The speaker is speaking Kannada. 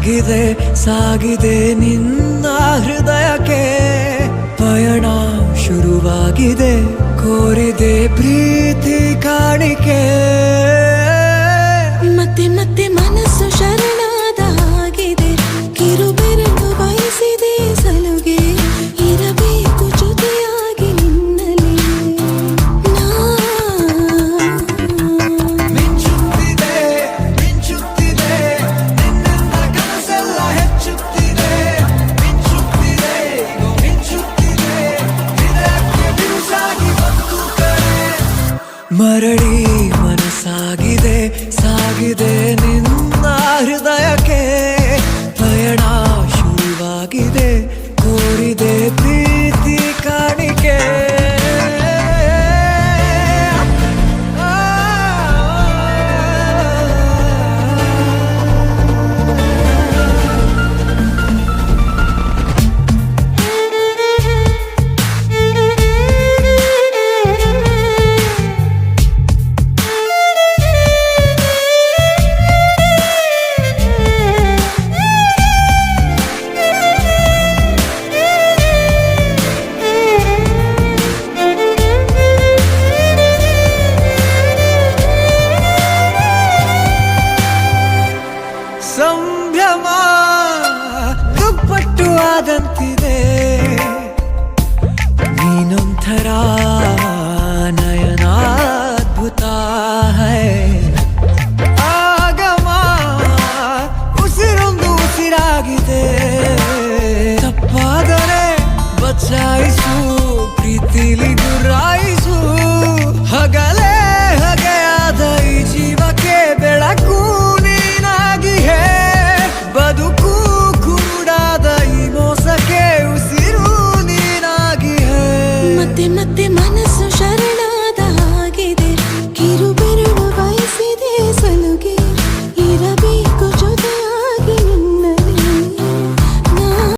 ಸಾಗಿದೆ ಸಾಗಿದೆ ನಿನ್ನ ಹೃದಯಕ್ಕೆ ಪಯಣ ಶುರುವಾಗಿದೆ ಕೋರಿದೆ ಪ್ರೀತಿ ಕಾಣಿಕೆ ಮತ್ತೆ ಮತ್ತೆ ಮನಸ್ಸು ಶರಣಾದ ಹಾಗಿದೆ ಕಿರುಬೆರಳು ಬಯಸಿದೆ ಸಲುಗೆ ಇರಬೇಕು ಜೊತೆಯಾಗಿ ನಿನ್ನಲ್ಲಿ ಮಿಂಚುತ್ತಿದೆ ಮಿಂಚುತ್ತಿದೆ ನಿನ್ನಿಂದ ಕನಸೆಲ್ಲ ಹೆಚ್ಚುತ್ತಿದೆ ಮಿಂಚುತ್ತಿದೆ ಮಿಂಚುತ್ತಿದೆ ಇದಕ್ಕೆ ಬಿರುಸಾಗಿ ಬಂತು ಕರೆ ಮರಳಿ